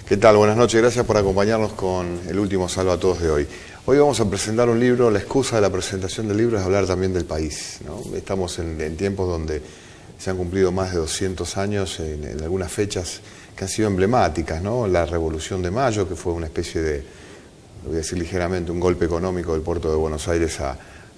¿Qué tal? Buenas noches, gracias por acompañarnos con el último Salva a Todos de hoy. Hoy vamos a presentar un libro, la excusa de la presentación del libro es hablar también del país, ¿no? Estamos en tiempos donde se han cumplido más de 200 años en algunas fechas que han sido emblemáticas, ¿no? La Revolución de Mayo, que fue una especie de, lo voy a decir ligeramente, un golpe económico del puerto de Buenos Aires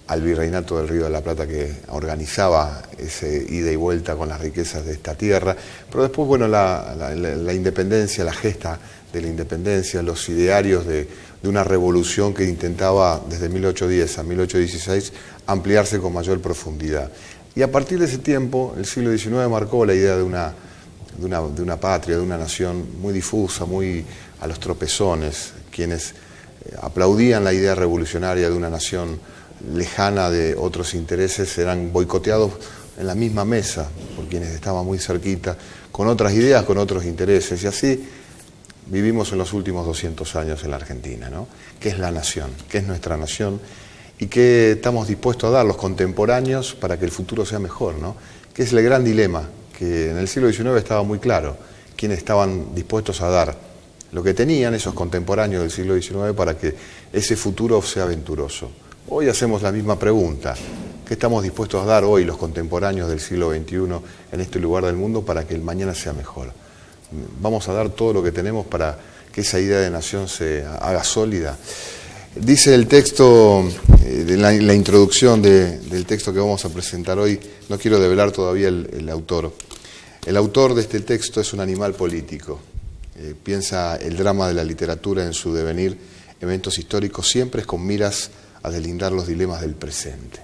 al virreinato del Río de la Plata, que organizaba ese ida y vuelta con las riquezas de esta tierra. Pero después, bueno, la independencia, la gesta de la independencia, los idearios de una revolución que intentaba desde 1810 a 1816 ampliarse con mayor profundidad. Y a partir de ese tiempo, el siglo XIX marcó la idea de una patria, de una nación muy difusa, muy a los tropezones. Quienes aplaudían la idea revolucionaria de una nación lejana de otros intereses eran boicoteados en la misma mesa por quienes estaban muy cerquita, con otras ideas, con otros intereses. Y así vivimos en los últimos 200 años en la Argentina, ¿no? ¿Qué es la nación? ¿Qué es nuestra nación? ¿Y qué estamos dispuestos a dar los contemporáneos para que el futuro sea mejor, ¿no? Que es el gran dilema, que en el siglo XIX estaba muy claro, quienes estaban dispuestos a dar lo que tenían esos contemporáneos del siglo XIX para que ese futuro sea venturoso. Hoy hacemos la misma pregunta, ¿qué estamos dispuestos a dar hoy los contemporáneos del siglo XXI en este lugar del mundo para que el mañana sea mejor? Vamos a dar todo lo que tenemos para que esa idea de nación se haga sólida. Dice el texto, la introducción del texto que vamos a presentar hoy, no quiero develar todavía el autor. El autor de este texto es un animal político. Piensa el drama de la literatura en su devenir, eventos históricos, siempre es con miras a deslindar los dilemas del presente.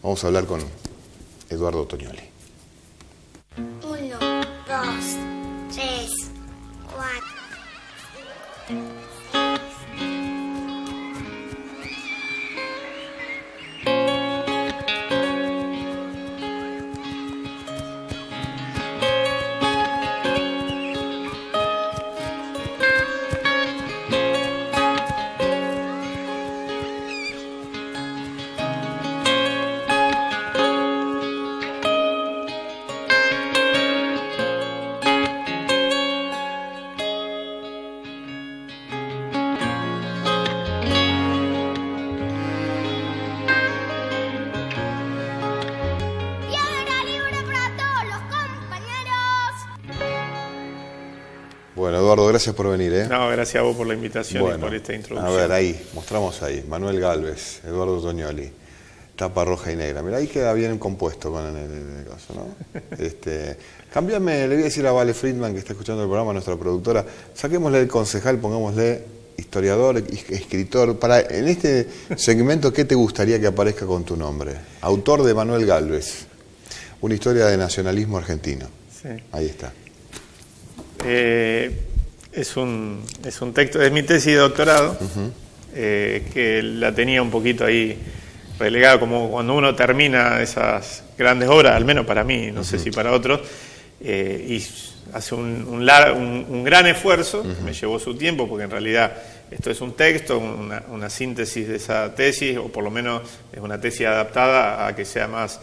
Vamos a hablar con Eduardo Tognoli. 1, 2, 3, 4. Bueno, Eduardo, gracias por venir, ¿eh? No, gracias a vos por la invitación y por esta introducción. A ver, ahí, mostramos ahí, Manuel Gálvez, Eduardo Tognoli, tapa roja y negra. Mirá, ahí queda bien compuesto con el caso, ¿no? Cámbiame, le voy a decir a Vale Friedman, que está escuchando el programa, nuestra productora, saquémosle el concejal, pongámosle historiador, escritor. En este segmento, ¿qué te gustaría que aparezca con tu nombre? Autor de Manuel Gálvez, una historia de nacionalismo argentino. Sí. Ahí está. Es un texto, es mi tesis de doctorado, que la tenía un poquito ahí relegada, como cuando uno termina esas grandes obras, al menos para mí, no sé si para otros, y hace un gran esfuerzo, me llevó su tiempo, porque en realidad esto es un texto, una síntesis de esa tesis, o por lo menos es una tesis adaptada a que sea más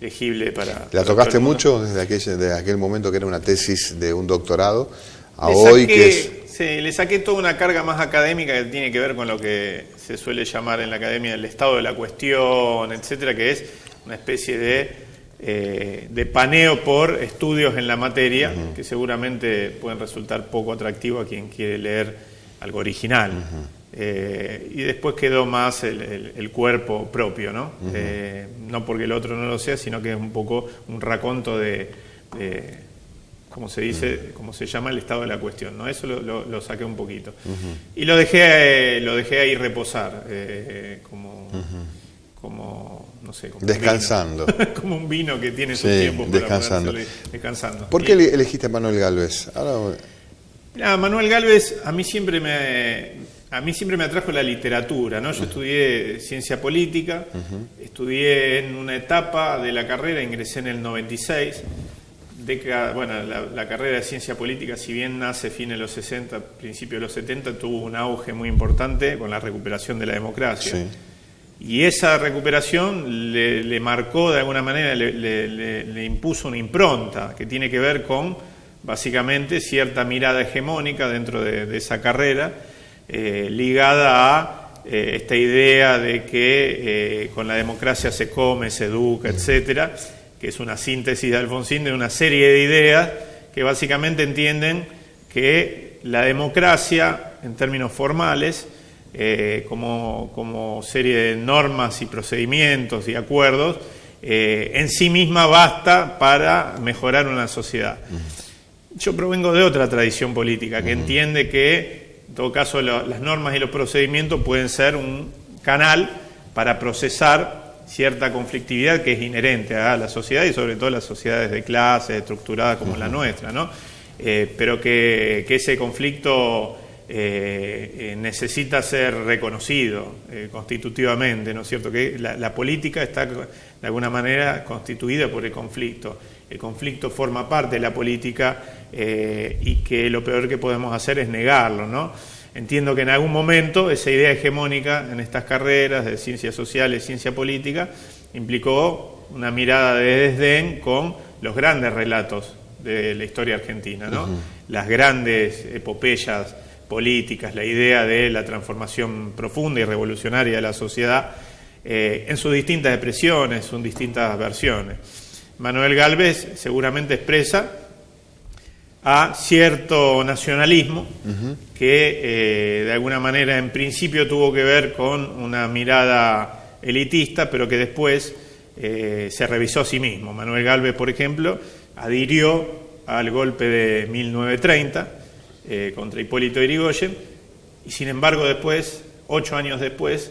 legible para... ¿La tocaste mucho desde aquel momento que era una tesis de un doctorado a hoy que es...? Sí, le saqué toda una carga más académica que tiene que ver con lo que se suele llamar en la academia el estado de la cuestión, etcétera, que es una especie de paneo por estudios en la materia, que seguramente pueden resultar poco atractivos a quien quiere leer algo original. Y después quedó más el cuerpo propio, ¿no? No porque el otro no lo sea, sino que es un poco un raconto de como se dice, como se llama el estado de la cuestión, ¿no? Eso lo saqué un poquito. Y lo dejé ahí reposar, como no sé, como descansando. Como un vino que tiene su tiempo para descansando. Descansando. ¿Por qué elegiste a Manuel Gálvez? Manuel Gálvez a mí siempre me atrajo la literatura, ¿no? Yo estudié ciencia política, estudié en una etapa de la carrera, ingresé en el 96. La carrera de ciencia política, si bien nace fines de los 60, principios de los 70, tuvo un auge muy importante con la recuperación de la democracia. Sí. Y esa recuperación le marcó de alguna manera, le impuso una impronta que tiene que ver con básicamente cierta mirada hegemónica dentro de esa carrera, ligada a esta idea de que con la democracia se come, se educa, etcétera, que es una síntesis de Alfonsín de una serie de ideas que básicamente entienden que la democracia, en términos formales, como serie de normas y procedimientos y acuerdos, en sí misma basta para mejorar una sociedad. Yo provengo de otra tradición política que entiende que, en todo caso, las normas y los procedimientos pueden ser un canal para procesar cierta conflictividad que es inherente a la sociedad y sobre todo a las sociedades de clase, estructuradas como la nuestra, ¿no? Pero que ese conflicto necesita ser reconocido constitutivamente, ¿no es cierto? Que la política está de alguna manera constituida por el conflicto. El conflicto forma parte de la política y que lo peor que podemos hacer es negarlo, ¿no? Entiendo que en algún momento esa idea hegemónica en estas carreras de ciencias sociales, ciencia política, implicó una mirada de desdén con los grandes relatos de la historia argentina, ¿no? Las grandes epopeyas políticas, la idea de la transformación profunda y revolucionaria de la sociedad en sus distintas expresiones, sus distintas versiones. Manuel Gálvez seguramente expresa a cierto nacionalismo que de alguna manera en principio tuvo que ver con una mirada elitista, pero que después se revisó a sí mismo. Manuel Gálvez, por ejemplo, adhirió al golpe de 1930 contra Hipólito Yrigoyen y sin embargo después, 8 años después,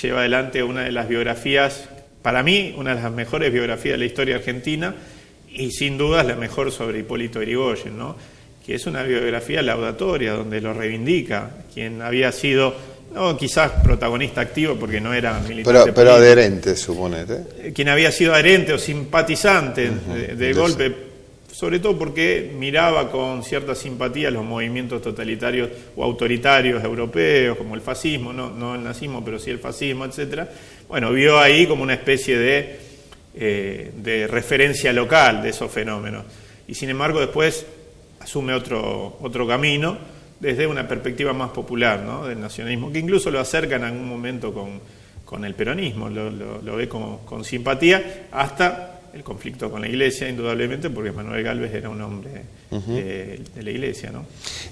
lleva adelante una de las biografías, para mí, una de las mejores biografías de la historia argentina y sin dudas la mejor sobre Hipólito Yrigoyen, ¿no? Que es una biografía laudatoria donde lo reivindica, quien había sido, no quizás protagonista activo porque no era militante pero adherente, suponete. Quien había sido adherente o simpatizante del golpe, sobre todo porque miraba con cierta simpatía los movimientos totalitarios o autoritarios europeos, como el fascismo, no el nazismo, pero sí el fascismo, etcétera. Bueno, vio ahí como una especie de referencia local de esos fenómenos. Y sin embargo después asume otro camino desde una perspectiva más popular, ¿no? Del nacionalismo, que incluso lo acerca en algún momento con el peronismo, lo ve con simpatía, hasta el conflicto con la Iglesia, indudablemente, porque Manuel Gálvez era un hombre de la Iglesia, ¿no?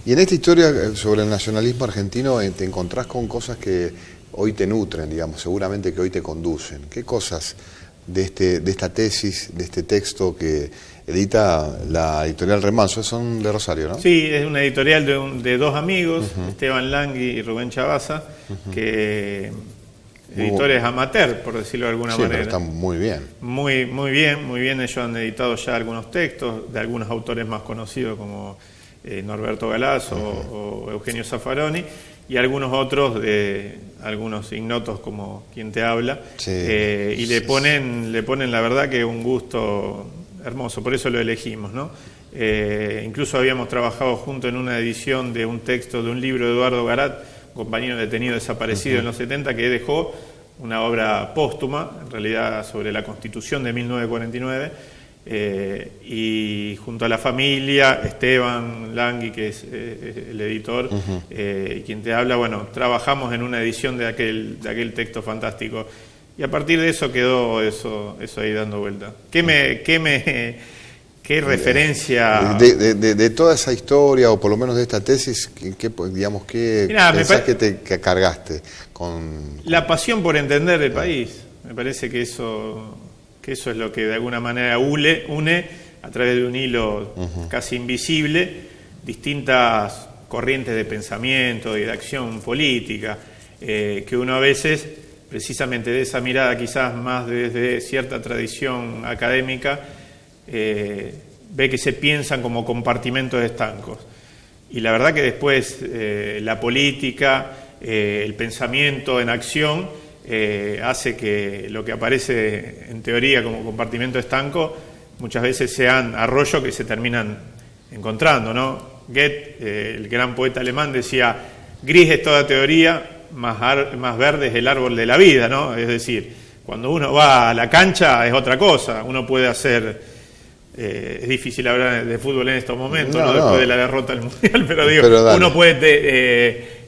Y en esta historia sobre el nacionalismo argentino te encontrás con cosas que hoy te nutren, digamos, seguramente que hoy te conducen. ¿Qué cosas de esta tesis, de este texto que edita la editorial Remanso, son de Rosario, ¿no? Sí, es una editorial de dos amigos, Esteban Langui y Rubén Chavasa, que editores amateur, por decirlo de alguna manera. Pero están muy bien. Muy bien. Ellos han editado ya algunos textos de algunos autores más conocidos como Norberto Galaz o Eugenio Zaffaroni, y algunos otros de algunos ignotos como quien te habla, y le ponen la verdad que un gusto hermoso, por eso lo elegimos, ¿no? Incluso habíamos trabajado juntos en una edición de un texto de un libro de Eduardo Garat, compañero detenido desaparecido en los 70, que dejó una obra póstuma, en realidad sobre la Constitución de 1949, y junto a la familia, Esteban Langui, que es el editor, y quien te habla, bueno, trabajamos en una edición de aquel texto fantástico, y a partir de eso quedó eso ahí dando vuelta. ¿Qué referencia? De toda esa historia, o por lo menos de esta tesis, ¿qué pensás que cargaste? La pasión por entender el país. Me parece que eso es lo que de alguna manera une a través de un hilo casi invisible distintas corrientes de pensamiento y de acción política, que uno a veces, precisamente de esa mirada quizás más desde cierta tradición académica, ve que se piensan como compartimentos estancos. Y la verdad que después la política, el pensamiento en acción, hace que lo que aparece en teoría como compartimento estanco muchas veces sean arroyos que se terminan encontrando, ¿no? Goethe, el gran poeta alemán, decía: gris es toda teoría, más verde es el árbol de la vida, ¿no? Es decir, cuando uno va a la cancha es otra cosa, uno puede hacer Es difícil hablar de fútbol en estos momentos, No, después no. de la derrota del Mundial, pero digo, Pero dale. uno puede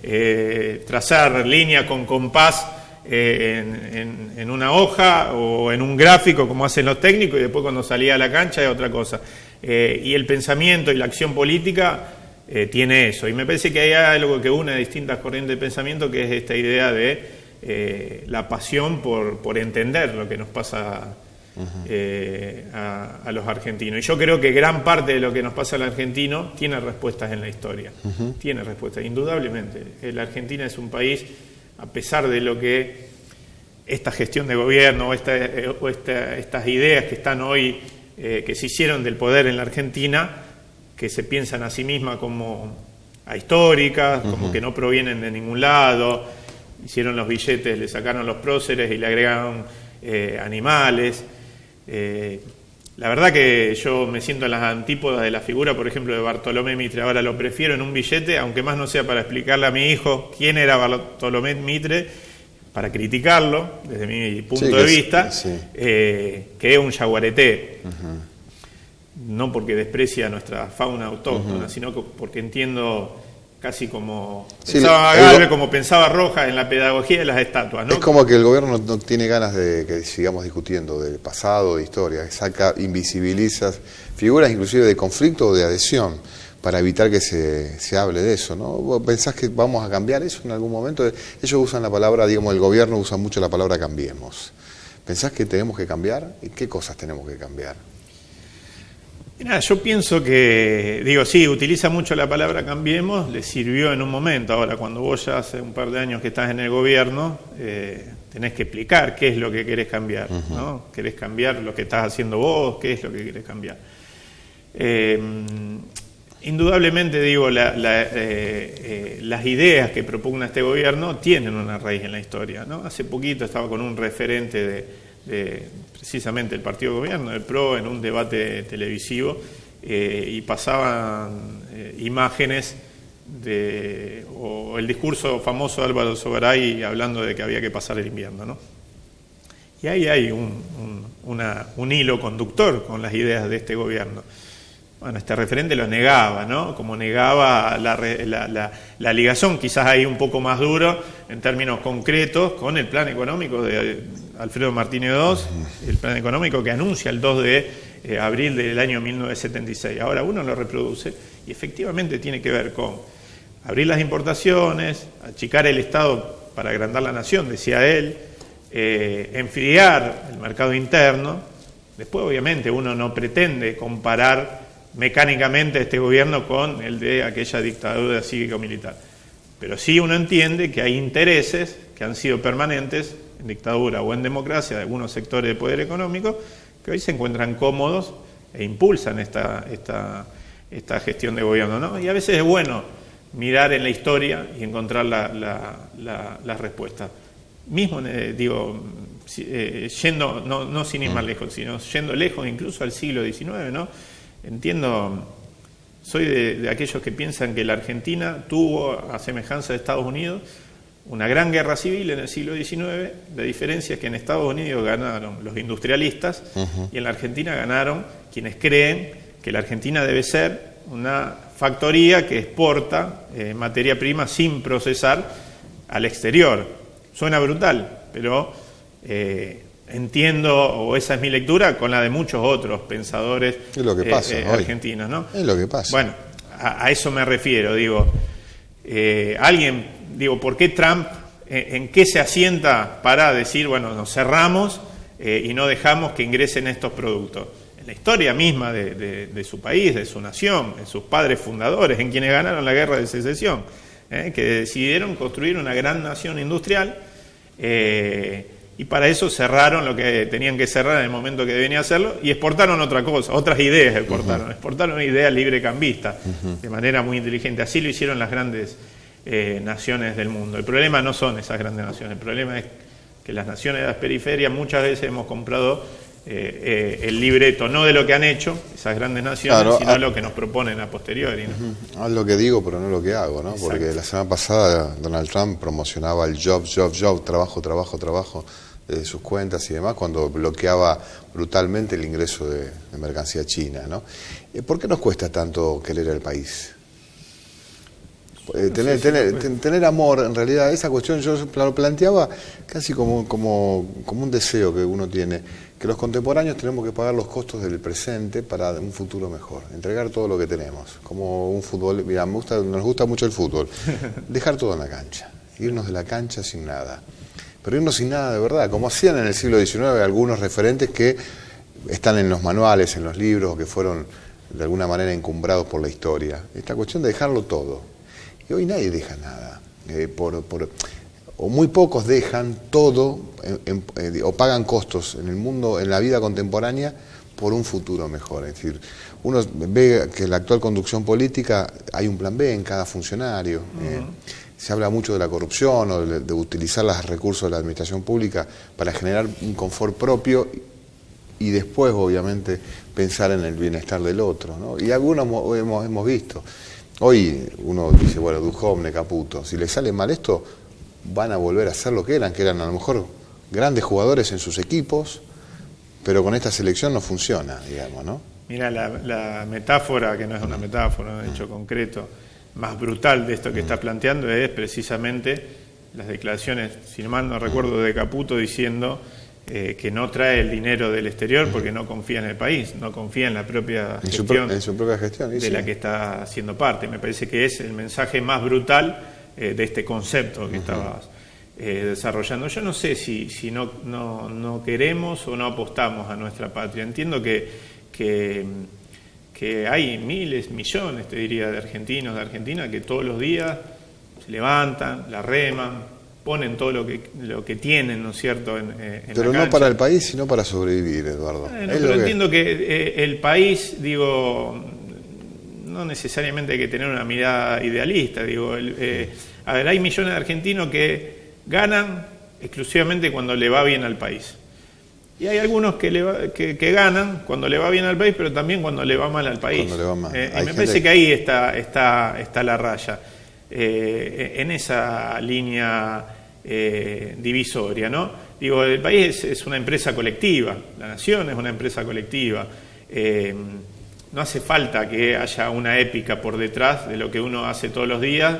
trazar línea con compás en una hoja o en un gráfico, como hacen los técnicos, y después cuando salía a la cancha es otra cosa. Y el pensamiento y la acción política tiene eso. Y me parece que hay algo que une distintas corrientes de pensamiento, que es esta idea de la pasión por entender lo que nos pasa a los argentinos. Y yo creo que gran parte de lo que nos pasa al argentino tiene respuestas en la historia. Tiene respuestas, indudablemente. La Argentina es un país, a pesar de lo que esta gestión de gobierno o estas ideas que están hoy, que se hicieron del poder en la Argentina, que se piensan a sí mismas como ahistóricas, como que no provienen de ningún lado, hicieron los billetes, le sacaron los próceres y le agregaron animales. La verdad que yo me siento en las antípodas de la figura, por ejemplo, de Bartolomé Mitre. Ahora lo prefiero en un billete, aunque más no sea para explicarle a mi hijo quién era Bartolomé Mitre, para criticarlo desde mi punto de vista, que es un yaguareté. No porque desprecia nuestra fauna autóctona, sino porque entiendo casi como pensaba Galvez, como pensaba Rojas en la pedagogía de las estatuas, ¿no? Es como que el gobierno no tiene ganas de que sigamos discutiendo del pasado, de historia, invisibiliza figuras inclusive de conflicto o de adhesión para evitar que se hable de eso, ¿no? ¿Vos pensás que vamos a cambiar eso en algún momento? Ellos usan la palabra, digamos, el gobierno usa mucho la palabra cambiemos. ¿Pensás que tenemos que cambiar? ¿Y qué cosas tenemos que cambiar? Mira, yo pienso que, sí, utiliza mucho la palabra cambiemos, le sirvió en un momento. Ahora, cuando vos ya hace un par de años que estás en el gobierno, tenés que explicar qué es lo que querés cambiar, ¿no? ¿Querés cambiar lo que estás haciendo vos? ¿Qué es lo que querés cambiar? Indudablemente, las ideas que propugna este gobierno tienen una raíz en la historia, ¿no? Hace poquito estaba con un referente de precisamente el partido de gobierno, del PRO, en un debate televisivo, y pasaban imágenes o el discurso famoso de Álvaro Sogaray hablando de que había que pasar el invierno, ¿no? Y ahí hay un hilo conductor con las ideas de este gobierno. Bueno, este referente lo negaba, ¿no? Como negaba la ligación, quizás ahí un poco más duro en términos concretos, con el plan económico de Alfredo Martínez II, el plan económico que anuncia el 2 de abril del año 1976. Ahora uno lo reproduce y efectivamente tiene que ver con abrir las importaciones, achicar el Estado para agrandar la nación, decía él, enfriar el mercado interno. Después, obviamente, uno no pretende comparar mecánicamente este gobierno con el de aquella dictadura cívico-militar. Pero sí uno entiende que hay intereses que han sido permanentes en dictadura o en democracia de algunos sectores de poder económico que hoy se encuentran cómodos e impulsan esta gestión de gobierno, ¿no? Y a veces es bueno mirar en la historia y encontrar la respuesta. Mismo, yendo, no sin ir más lejos, sino yendo lejos incluso al siglo XIX, ¿no? Soy de aquellos que piensan que la Argentina tuvo, a semejanza de Estados Unidos, una gran guerra civil en el siglo XIX. La diferencia es que en Estados Unidos ganaron los industrialistas y en la Argentina ganaron quienes creen que la Argentina debe ser una factoría que exporta materia prima sin procesar al exterior. Suena brutal, pero entiendo, o esa es mi lectura, con la de muchos otros pensadores argentinos, ¿no? Es lo que pasa. Bueno, a eso me refiero, ¿por qué Trump, en qué se asienta para decir, bueno, nos cerramos y no dejamos que ingresen estos productos? En la historia misma de su país, de su nación, en sus padres fundadores, en quienes ganaron la guerra de secesión, que decidieron construir una gran nación industrial, y para eso cerraron lo que tenían que cerrar en el momento que debían hacerlo y exportaron otra cosa, otras ideas exportaron ideas librecambistas de manera muy inteligente. Así lo hicieron las grandes naciones del mundo. El problema no son esas grandes naciones, el problema es que las naciones de las periferias muchas veces hemos comprado el libreto, no de lo que han hecho esas grandes naciones, sino de lo que nos proponen a posteriori, ¿no? Haz lo que digo, pero no lo que hago, ¿no? Exacto. Porque la semana pasada Donald Trump promocionaba el job, trabajo, de sus cuentas y demás cuando bloqueaba brutalmente el ingreso de mercancía china, ¿no? ¿Por qué nos cuesta tanto querer al país? Tener amor, en realidad, esa cuestión yo lo planteaba casi como un deseo que uno tiene, que los contemporáneos tenemos que pagar los costos del presente para un futuro mejor, entregar todo lo que tenemos, como un fútbol, mira, nos gusta mucho el fútbol, dejar todo en la cancha, irnos de la cancha sin nada, pero irnos sin nada de verdad, como hacían en el siglo XIX algunos referentes que están en los manuales, en los libros, o que fueron de alguna manera encumbrados por la historia, esta cuestión de dejarlo todo. Y hoy nadie deja nada, o muy pocos dejan todo o pagan costos en el mundo, en la vida contemporánea, por un futuro mejor. Es decir, uno ve que en la actual conducción política hay un plan B en cada funcionario. Se habla mucho de la corrupción o de utilizar los recursos de la administración pública para generar un confort propio y después, obviamente, pensar en el bienestar del otro, ¿no? Y algunos hemos visto. Hoy uno dice, bueno, Duhovne, Caputo, si les sale mal esto, van a volver a ser lo que eran a lo mejor grandes jugadores en sus equipos, pero con esta selección no funciona, digamos, ¿no? Mira, la metáfora, que no es una metáfora, un hecho concreto, más brutal de esto que estás planteando es precisamente las declaraciones, si mal no recuerdo, de Caputo diciendo que no trae el dinero del exterior porque no confía en el país, no confía en la propia gestión, en su propia gestión de la que está haciendo parte. Me parece que es el mensaje más brutal de este concepto que estabas desarrollando. Yo no sé si no queremos o no apostamos a nuestra patria. Entiendo que hay miles, millones, te diría, de argentinos, de Argentina, que todos los días se levantan, la reman, ponen todo lo que tienen, ¿no es cierto?, en pero la no cancha. para el país, sino para sobrevivir, Eduardo. Pero entiendo que el país, digo, no necesariamente hay que tener una mirada idealista, digo, a ver, hay millones de argentinos que ganan exclusivamente cuando le va bien al país. Y hay algunos que ganan cuando le va bien al país, pero también cuando le va mal al país. Cuando le va mal. Y me parece que ahí está la raya. En esa línea divisoria, ¿no? Digo, el país es una empresa colectiva, la nación es una empresa colectiva. No hace falta que haya una épica por detrás de lo que uno hace todos los días,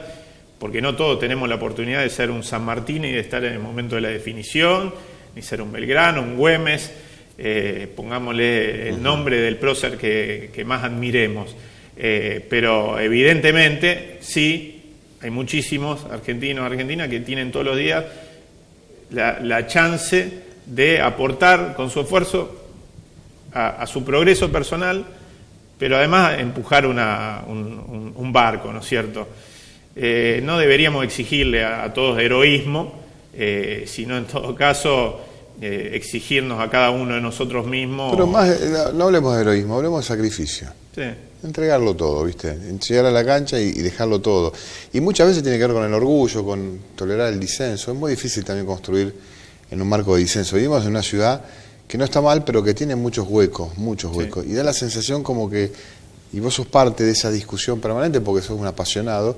porque no todos tenemos la oportunidad de ser un San Martín y de estar en el momento de la definición, ni ser un Belgrano, un Güemes, pongámosle el nombre del prócer que más admiremos. Pero evidentemente sí, hay muchísimos argentinos, argentinas que tienen todos los días la chance de aportar con su esfuerzo a su progreso personal, pero además empujar un barco, ¿no es cierto? No deberíamos exigirle a todos heroísmo, sino en todo caso exigirnos a cada uno de nosotros mismos. Pero más, no hablemos de heroísmo, hablemos de sacrificio. Sí. Entregarlo todo, ¿viste? Llegar a la cancha y dejarlo todo. Y muchas veces tiene que ver con el orgullo, con tolerar el disenso. Es muy difícil también construir en un marco de disenso. Vivimos en una ciudad que no está mal, pero que tiene muchos huecos. Sí. Y da la sensación como que, y vos sos parte de esa discusión permanente porque sos un apasionado,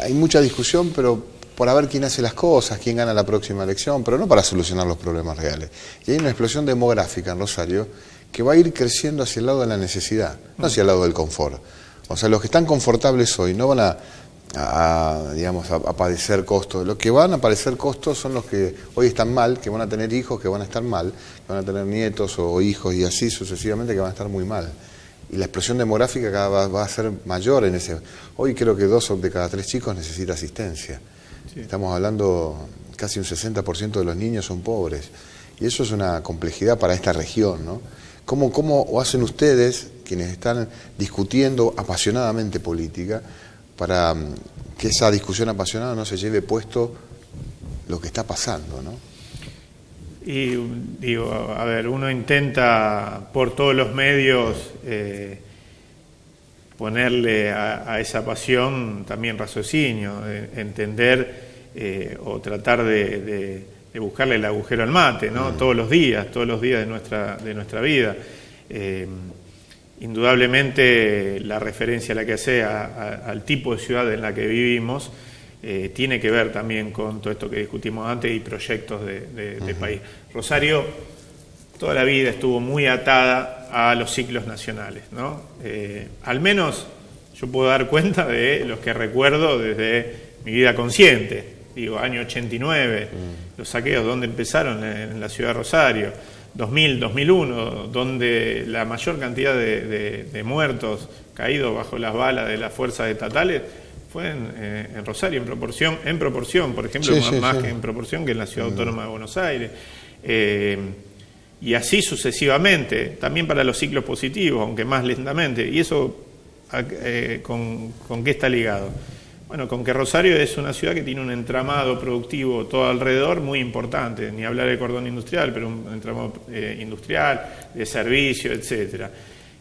hay mucha discusión, pero por a ver quién hace las cosas, quién gana la próxima elección, pero no para solucionar los problemas reales. Y hay una explosión demográfica en Rosario que va a ir creciendo hacia el lado de la necesidad, no hacia el lado del confort. O sea, los que están confortables hoy no van a padecer costos. Los que van a padecer costos son los que hoy están mal, que van a tener hijos que van a estar mal, que van a tener nietos o hijos y así sucesivamente que van a estar muy mal. Y la explosión demográfica cada vez va a ser mayor en ese. Hoy creo que 2 de cada 3 chicos necesita asistencia. Sí. Estamos hablando, casi un 60% de los niños son pobres. Y eso es una complejidad para esta región, ¿no? ¿Cómo hacen ustedes, quienes están discutiendo apasionadamente política, para que esa discusión apasionada no se lleve puesto lo que está pasando, ¿no? Y digo, a ver, uno intenta por todos los medios ponerle a esa pasión también raciocinio, entender o tratar de buscarle el agujero al mate, ¿no? Todos los días de nuestra vida. Indudablemente la referencia a la que hace al tipo de ciudad en la que vivimos tiene que ver también con todo esto que discutimos antes y proyectos de país. Rosario toda la vida estuvo muy atada a los ciclos nacionales, ¿no? Al menos yo puedo dar cuenta de los que recuerdo desde mi vida consciente. Digo, año 89, los saqueos, ¿dónde empezaron? En la ciudad de Rosario. 2000, 2001, donde la mayor cantidad de muertos caídos bajo las balas de las fuerzas estatales fue en Rosario, en proporción, por ejemplo, más que en proporción que en la Ciudad Autónoma de Buenos Aires. Y así sucesivamente, también para los ciclos positivos, aunque más lentamente. ¿Y eso con qué está ligado? Bueno, con que Rosario es una ciudad que tiene un entramado productivo todo alrededor muy importante, ni hablar de cordón industrial, pero un entramado industrial, de servicio, etcétera,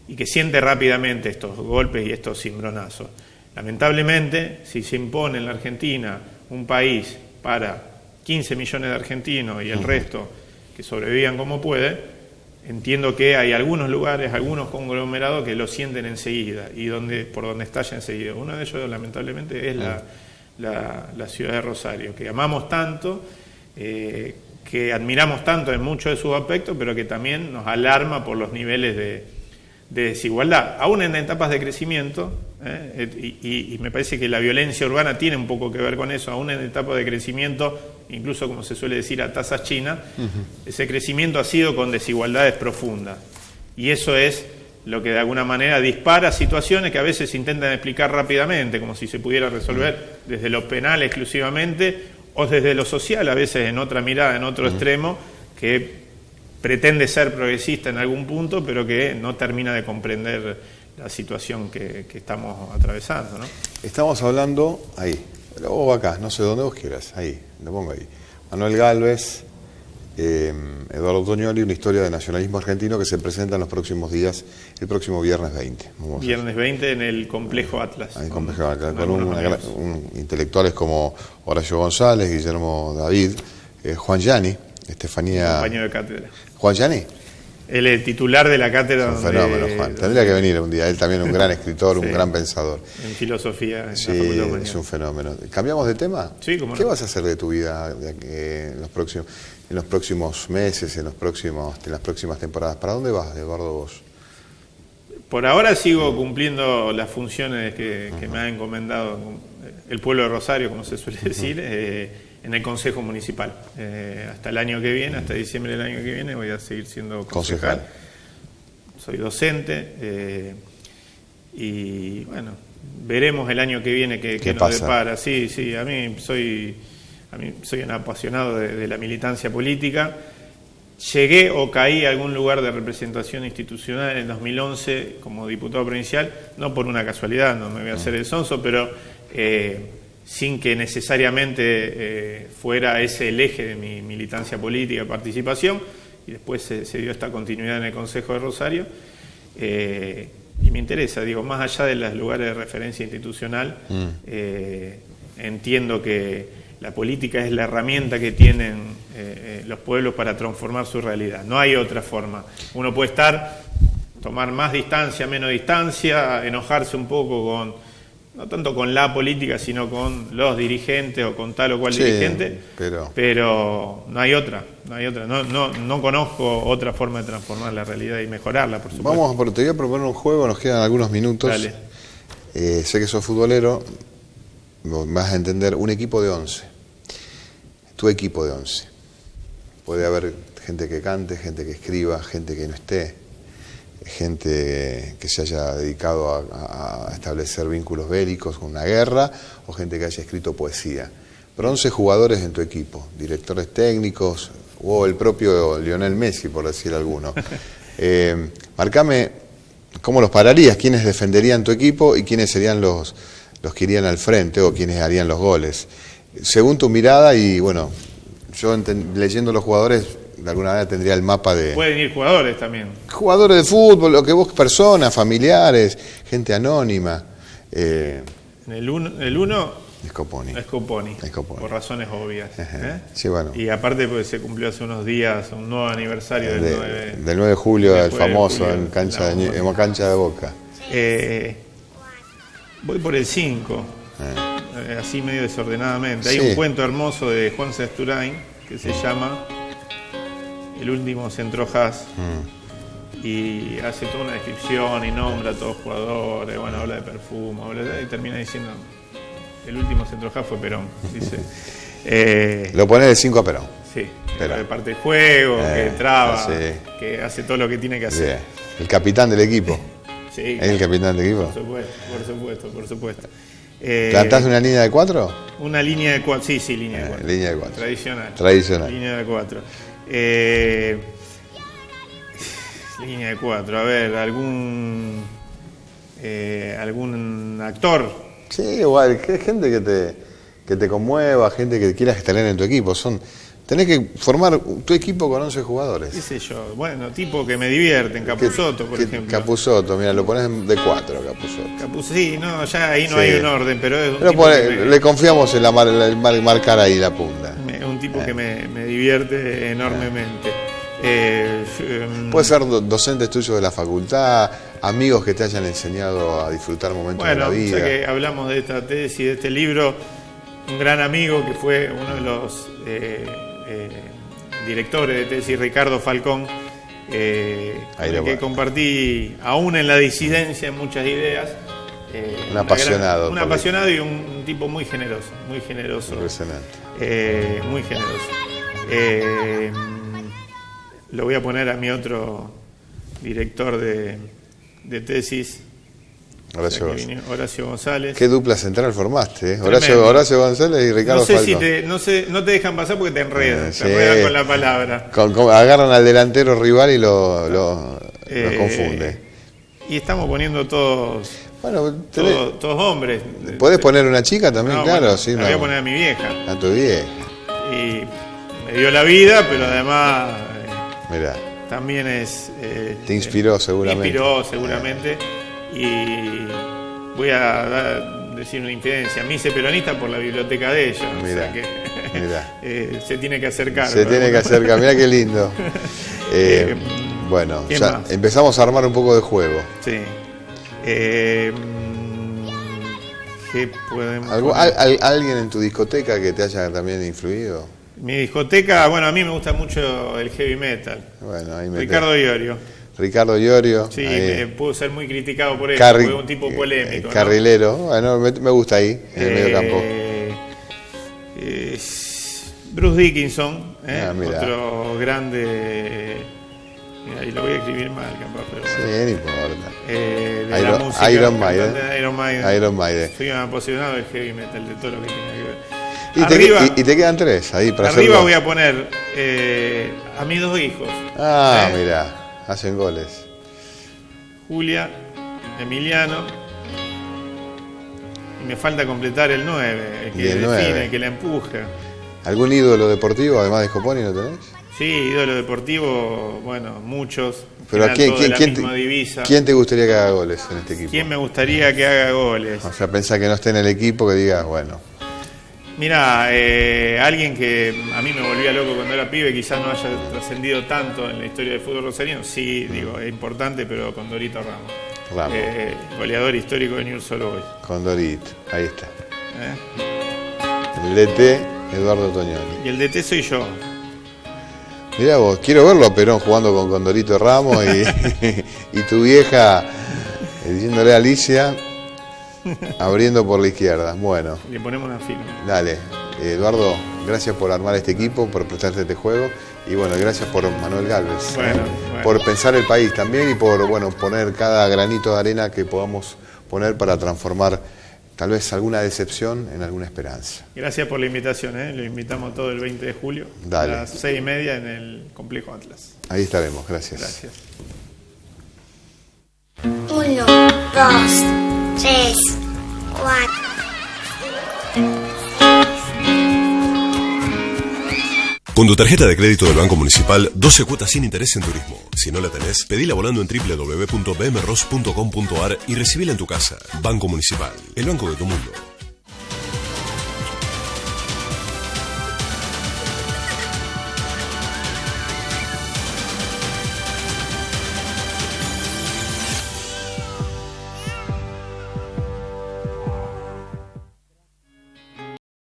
y que siente rápidamente estos golpes y estos cimbronazos. Lamentablemente, si se impone en la Argentina un país para 15 millones de argentinos y el resto que sobrevivan como puede, entiendo que hay algunos lugares, algunos conglomerados que lo sienten enseguida y por donde estalla enseguida. Uno de ellos, lamentablemente, es la ciudad de Rosario, que amamos tanto, que admiramos tanto en muchos de sus aspectos, pero que también nos alarma por los niveles de desigualdad, aún en etapas de crecimiento, y me parece que la violencia urbana tiene un poco que ver con eso, aún en etapas de crecimiento, incluso como se suele decir a tasas chinas, ese crecimiento ha sido con desigualdades profundas, y eso es lo que de alguna manera dispara situaciones que a veces se intentan explicar rápidamente, como si se pudiera resolver desde lo penal exclusivamente, o desde lo social, a veces en otra mirada, en otro extremo, que pretende ser progresista en algún punto, pero que no termina de comprender la situación que estamos atravesando, ¿no? Estamos hablando ahí, o acá, no sé dónde vos quieras, ahí, lo pongo ahí. Manuel Gálvez, Eduardo Tognoli, una historia de nacionalismo argentino que se presenta en los próximos días, el próximo viernes 20. Viernes 20 en el Complejo Atlas. En el Complejo Atlas, con intelectuales como Horacio González, Guillermo David, Juan Gianni, Estefanía... Compañero de cátedra. ¿Juan Gianni? Él es el titular de la cátedra. Es un fenómeno, Juan. Tendría que venir un día. Él también un gran escritor, un gran pensador. En filosofía. En sí, la Facultad de Humanidades. Es un fenómeno. ¿Cambiamos de tema? Sí, cómo no. ¿Qué vas a hacer de tu vida en los próximos meses, en las próximas temporadas? ¿Para dónde vas, Eduardo, vos? Por ahora sigo cumpliendo las funciones que me ha encomendado el pueblo de Rosario, como se suele decir, en el Consejo Municipal. Hasta el año que viene, hasta diciembre del año que viene, voy a seguir siendo concejal. Soy docente y bueno, veremos el año que viene qué nos pasa? Depara. Sí, a mí soy un apasionado de la militancia política. Llegué o caí a algún lugar de representación institucional en el 2011 como diputado provincial, no por una casualidad, no me voy a hacer el sonso, pero sin que necesariamente fuera ese el eje de mi militancia política, participación, y después se dio esta continuidad en el Consejo de Rosario, y me interesa, digo, más allá de los lugares de referencia institucional, entiendo que la política es la herramienta que tienen los pueblos para transformar su realidad. No hay otra forma. Uno puede tomar más distancia, menos distancia, enojarse un poco no tanto con la política, sino con los dirigentes o con tal o cual dirigente, pero no hay otra. No conozco otra forma de transformar la realidad y mejorarla, por supuesto. Te voy a proponer un juego, nos quedan algunos minutos. Dale. Sé que sos futbolero, vas a entender un equipo de 11. Tu equipo de 11. Puede haber gente que cante, gente que escriba, gente que no esté, gente que se haya dedicado a establecer vínculos bélicos con una guerra, o gente que haya escrito poesía. Pero 11 jugadores en tu equipo, directores técnicos, o el propio Lionel Messi, por decir alguno. Marcame cómo los pararías, quiénes defenderían tu equipo y quiénes serían los que irían al frente o quiénes harían los goles. Según tu mirada, y bueno, yo leyendo los jugadores, de alguna manera tendría el mapa de... Pueden ir jugadores también. Jugadores de fútbol, lo que vos, personas, familiares, gente anónima. En el uno Scoponi, por razones obvias. Sí, bueno. Y aparte porque se cumplió hace unos días un nuevo aniversario del 9 de julio, el 9 famoso, julio, en cancha de Boca. voy por el 5. así medio desordenadamente. Hay Sí. un cuento hermoso de Juan Sesturain que se llama El último Centro-Haas. Y hace toda una descripción y nombra a todos los jugadores, bueno, habla de perfume, y termina diciendo, el último Centro-Haas fue Perón, dice. Lo pones de 5 a Perón. Sí, Perón. que reparte el juego, que traba, sí. que hace todo lo que tiene que hacer. Bien. El capitán del equipo. Sí, ¿Es el capitán del equipo? por supuesto. ¿Plantás una línea de 4? Una línea de 4, sí, línea de 4. Línea de 4. Tradicional. Línea de 4. Línea de 4, a ver, algún actor. Sí, igual, que gente que te conmueva, gente que quieras tener en tu equipo. Tenés que formar tu equipo con 11 jugadores. ¿Qué sé yo? Bueno, tipo que me divierten, Capusotto, por ejemplo. Capusotto, mira, lo pones de 4, Capusotto. Sí, no, ya ahí no Sí. hay un orden, pero es un Pero tipo que le confiamos en marcar ahí la punta. es un tipo que me divierte enormemente. Puede ser docentes tuyos de la facultad, amigos que te hayan enseñado a disfrutar momentos de la Bueno, vida. ya que hablamos de esta tesis, de este libro, un gran amigo que fue uno de los directores de tesis, Ricardo Falcón, con el que compartí, aún en la disidencia, muchas ideas. Un apasionado. Un apasionado y un tipo muy generoso. Impresionante. Muy generoso. Lo voy a poner a mi otro director de tesis, Horacio González. Qué dupla central formaste, ¿eh? Tremendo. Horacio González y Ricardo Falcón. No te dejan pasar porque te enredan, Sí. te enredan con la palabra. Agarran al delantero rival y lo confunde. Y estamos poniendo todos hombres. ¿Podés poner una chica también? No, claro, bueno, sí. la voy a poner a mi vieja. A tu vieja. Y me dio la vida, pero además Mirá. también es... Te inspiró seguramente. Y voy a decir una infidencia. Me hice peronista por la biblioteca de ella. Mirá, o sea que se tiene que acercar. Mirá qué lindo. Bueno, ya más? empezamos a armar un poco de juego. Sí. ¿Qué podemos ¿Alguien en tu discoteca que te haya también influido? Mi discoteca, bueno, a mí me gusta mucho el heavy metal. Bueno, ahí Ricardo Iorio. Sí, pudo ser muy criticado por eso, porque es un tipo polémico. Carrilero, ¿no? Bueno, me gusta ahí, en el medio campo. Bruce Dickinson, otro grande. Mira, y lo voy a escribir mal, capaz, pero bueno. Sí, no importa. De la música, Iron Maiden. Soy un apasionado del heavy metal, de todo lo que tenga que ver. Y te quedan 3 ahí para arriba hacerlo. voy a poner a mis 2 hijos. Mirá. Hacen goles. Julia, Emiliano. Y me falta completar el 9, el que define, el que la empuja. ¿Algún ídolo deportivo además de Scoponi no tenés? Sí, ídolo deportivo, bueno, muchos. Pero ¿a quién te gustaría que haga goles en este equipo? ¿Quién me gustaría que haga goles? O sea, pensá que no esté en el equipo, que digas, bueno. Mira, alguien que a mí me volvía loco cuando era pibe, quizás no haya trascendido tanto en la historia del fútbol rosarino, sí, digo, es importante, pero con Dorito Ramos. Goleador histórico de Newell's Old Boys. Con Dorito, ahí está. El DT, Eduardo Tognoni. Y el DT soy yo. Mirá vos, quiero verlo a Perón jugando con Condorito Ramos y tu vieja diciéndole a Alicia, abriendo por la izquierda. Bueno. Le ponemos una firma. Dale. Eduardo, gracias por armar este equipo, por prestarte este juego. Y bueno, gracias por Manuel Gálvez. Por pensar el país también y por poner cada granito de arena que podamos poner para transformar tal vez alguna decepción en alguna esperanza. Gracias por la invitación, Lo invitamos todo el 20 de julio. Dale. A las 6:30 en el Complejo Atlas. Ahí estaremos, gracias. 1, 2, 3, 4. Con tu tarjeta de crédito del Banco Municipal, 12 cuotas sin interés en turismo. Si no la tenés, pedila volando en www.bmros.com.ar y recibila en tu casa. Banco Municipal, el banco de tu mundo.